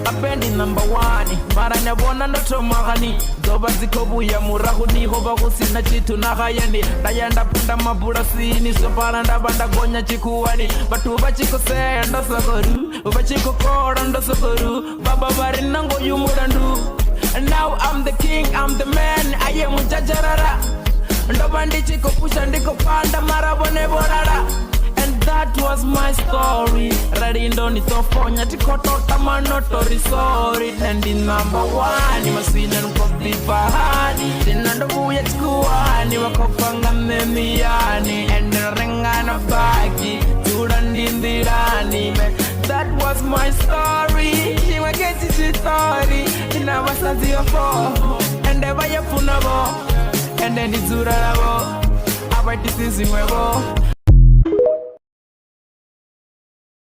apendi number one mara nyabona ndotomagani zoba zikobuya murahu niho bagusina chitu nagayeni ndayenda punda mabulasini sopana ndabanda gonya chikuwani batu bachikose ndosogoru bachikokora ndosogoru baba bari nango yumurandu. And now I'm the king, I'm the man, I am Jajarara. Ndobandi chiko pusha ndiko panda marabone borara. And that was my story. Radindo nitofonya tikoto tamanotori sorry. And in number one, masina nukopi fahani. Tinandobuya chikuwani, wakopanga memiyani. And rengana bagi, turandindirani. That was my story. She was getting story. In our santi of and ever your funabo. And then it's Urabo. About this is in Webo.